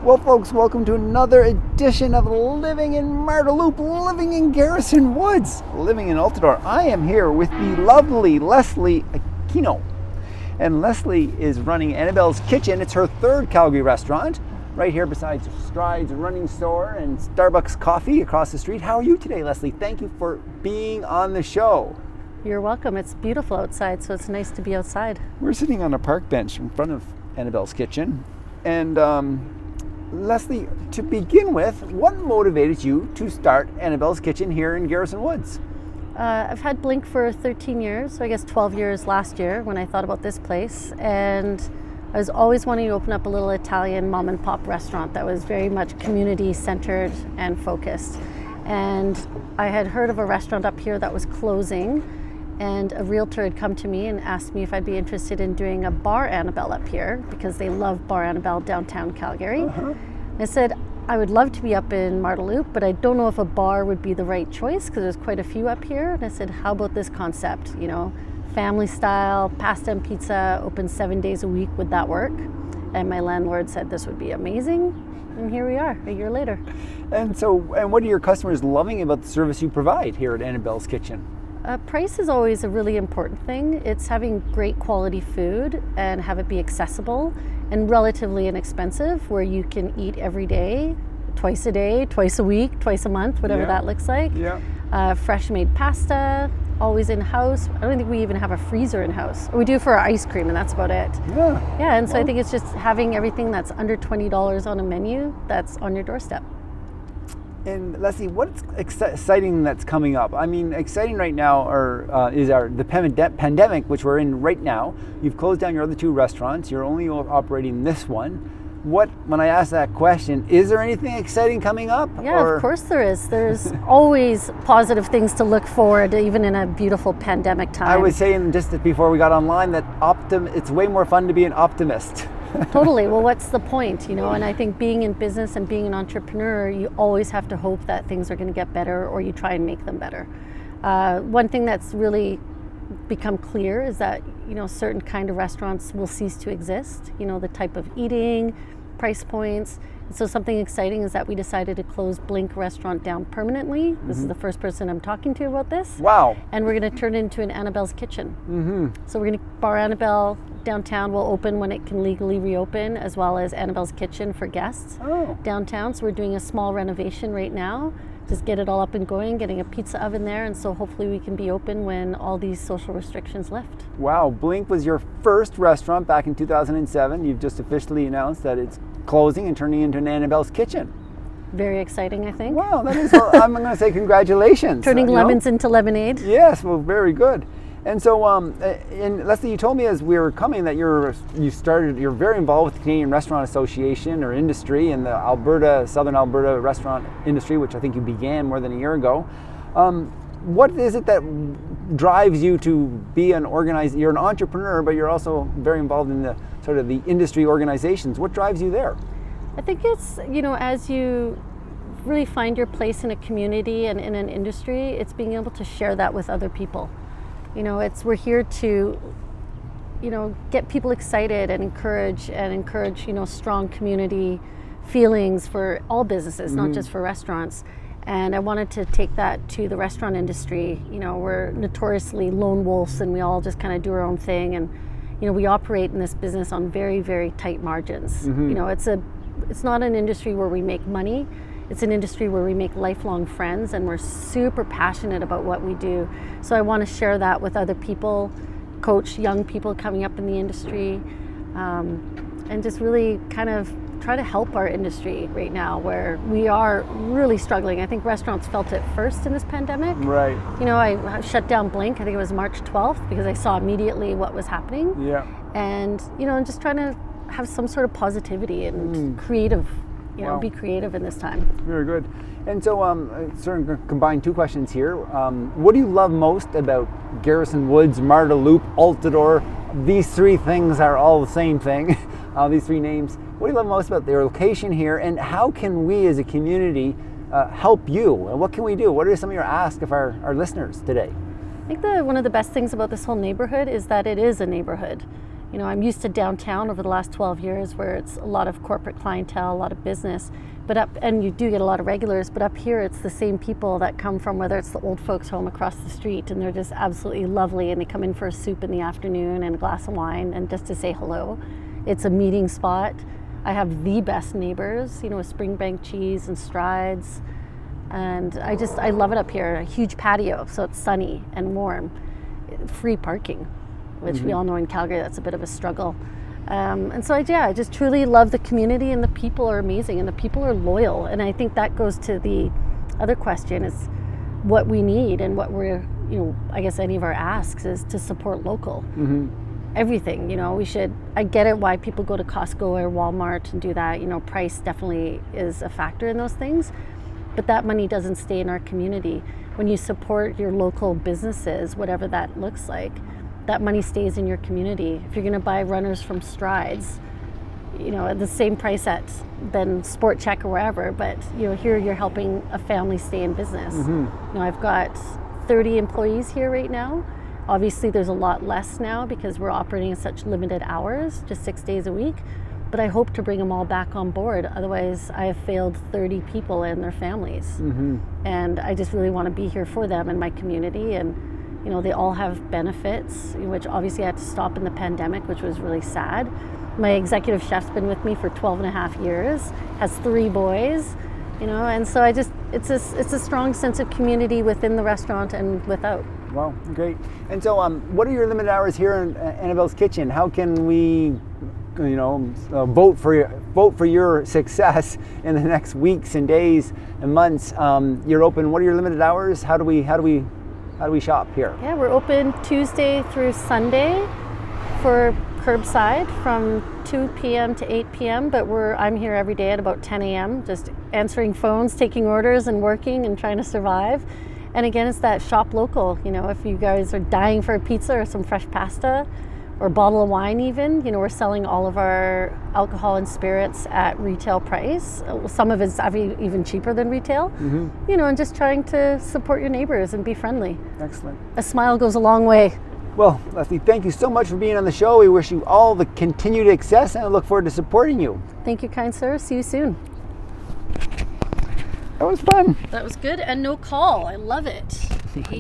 Well, folks, welcome to another edition of Living in Marda Loop, living in Garrison Woods, living in Altadore. I am here with the lovely Leslie Echino. And Leslie is running Annabelle's Kitchen. It's her third Calgary restaurant, right here beside Stride's Running Store and Starbucks Coffee across the street. How are you today, Leslie? Thank you for being on the show. You're welcome. It's beautiful outside, so it's nice to be outside. We're sitting on a park bench in front of Annabelle's Kitchen. And Leslie, to begin with, what motivated you to start Annabelle's Kitchen here in Garrison Woods? I've had Blink for 13 years, so I guess 12 years last year when I thought about this place. And I was always wanting to open up a little Italian mom and pop restaurant that was very much community centered and focused. And I had heard of a restaurant up here that was closing, and a realtor had come to me and asked me if I'd be interested in doing a bar Annabelle up here because they love bar Annabelle downtown Calgary. I said, I would love to be up in Marda Loop, but I don't know if a bar would be the right choice because there's quite a few up here. And I said, how about this concept? You know, family style, pasta and pizza, open 7 days a week. Would that work? And my landlord said this would be amazing. And here we are, a year later. And what are your customers loving about the service you provide here at Annabelle's Kitchen? Price is always a really important thing. It's having great quality food and have it be accessible and relatively inexpensive where you can eat every day, twice a week, twice a month, whatever that looks like. Fresh made pasta, always in-house. I don't think we even have a freezer in-house. We do for our ice cream, and that's about it. And so I think it's just having everything that's under $20 on a menu that's on your doorstep. And Leslie, what's exciting that's coming up? I mean, exciting right now is the pandemic, which we're in right now. You've closed down your other two restaurants. You're only operating this one. When I ask that question, is there anything exciting coming up? Yeah, of course there is. There's always positive things to look forward to, even in a beautiful pandemic time. I was saying just before we got online that it's way more fun to be an optimist. Totally. Well, what's the point, And I think being in business and being an entrepreneur, you always have to hope that things are going to get better, or you try and make them better. One thing that's really become clear is that, certain kind of restaurants will cease to exist, the type of eating, price points. And so something exciting is that we decided to close Blink restaurant down permanently. This is the first person I'm talking to about this. Wow. And we're going to turn it into an Annabelle's Kitchen. So we're going to bar Annabelle downtown will open when it can legally reopen, as well as Annabelle's Kitchen for guests downtown. So we're doing a small renovation right now. Just get it all up and going, getting a pizza oven there, and so hopefully we can be open when all these social restrictions lift. Wow, Blink was your first restaurant back in 2007. You've just officially announced that it's closing and turning into an Annabelle's Kitchen. Very exciting, I think. Wow, that is, I'm going to say congratulations. Turning lemons into lemonade. Yes, well, very good. And so, and Leslie, you told me as we were coming that you're very involved with the Canadian Restaurant Association or industry and the Southern Alberta restaurant industry, which I think you began more than a year ago. What is it that drives you to be you're an entrepreneur, but you're also very involved in the sort of the industry organizations. What drives you there? I think it's, as you really find your place in a community and in an industry, it's being able to share that with other people. We're here to, get people excited and encourage, strong community feelings for all businesses, not just for restaurants. And I wanted to take that to the restaurant industry. We're notoriously lone wolves and we all just kind of do our own thing. And, we operate in this business on very, very tight margins. It's not an industry where we make money. It's an industry where we make lifelong friends and we're super passionate about what we do. So I want to share that with other people, coach young people coming up in the industry, and just really kind of try to help our industry right now where we are really struggling. I think restaurants felt it first in this pandemic. Right. I shut down Blink, I think it was March 12th, because I saw immediately what was happening. Yeah. And, just trying to have some sort of positivity and creative. Be creative in this time. Very good. And so, sort of combine two questions here. What do you love most about Garrison Woods, Marda Loop, Altadore? These three things are all the same thing. These three names. What do you love most about their location here, and how can we as a community help you? And what can we do? What are some of your asks of our listeners today? I think one of the best things about this whole neighborhood is that it is a neighborhood. You know, I'm used to downtown over the last 12 years where it's a lot of corporate clientele, a lot of business, and you do get a lot of regulars, but up here it's the same people that come from, whether it's the old folks home across the street, and they're just absolutely lovely, and they come in for a soup in the afternoon and a glass of wine and just to say hello. It's a meeting spot. I have the best neighbors, you know, with Springbank cheese and strides, and I love it up here. A huge patio, so it's sunny and warm. Free parking, which we all know in Calgary, that's a bit of a struggle. And so I just truly love the community, and the people are amazing, and the people are loyal. And I think that goes to the other question, is what we need and what we're, you know, I guess any of our asks is to support local. Everything, you know, I get it why people go to Costco or Walmart and do that. You know, price definitely is a factor in those things, but that money doesn't stay in our community. When you support your local businesses, whatever that looks like, that money stays in your community. If you're going to buy runners from Strides, you know, at the same price than Sport Check or wherever, but you know, here you're helping a family stay in business. You know, I've got 30 employees here right now. Obviously there's a lot less now because we're operating in such limited hours, just 6 days a week, but I hope to bring them all back on board. Otherwise I have failed 30 people and their families. And I just really want to be here for them and my community. And you know, they all have benefits, which obviously I had to stop in the pandemic, which was really sad. My executive chef's been with me for 12 and a half years, has 3 boys, you know, and so it's a strong sense of community within the restaurant and without. Wow, great. And so what are your limited hours here in Annabelle's Kitchen? How can we, you know, vote for your success in the next weeks and days and months? You're open. What are your limited hours? How do we shop here? Yeah, we're open Tuesday through Sunday for curbside from 2 p.m. to 8 p.m. But I'm here every day at about 10 a.m. just answering phones, taking orders, and working and trying to survive. And again, it's that shop local. You know, if you guys are dying for a pizza or some fresh pasta or a bottle of wine even, you know, we're selling all of our alcohol and spirits at retail price. Some of it's even cheaper than retail. You know, and just trying to support your neighbors and be friendly. Excellent. A smile goes a long way. Well, Leslie, thank you so much for being on the show. We wish you all the continued success, and I look forward to supporting you. Thank you, kind sir. See you soon. That was fun. That was good, and no call. I love it.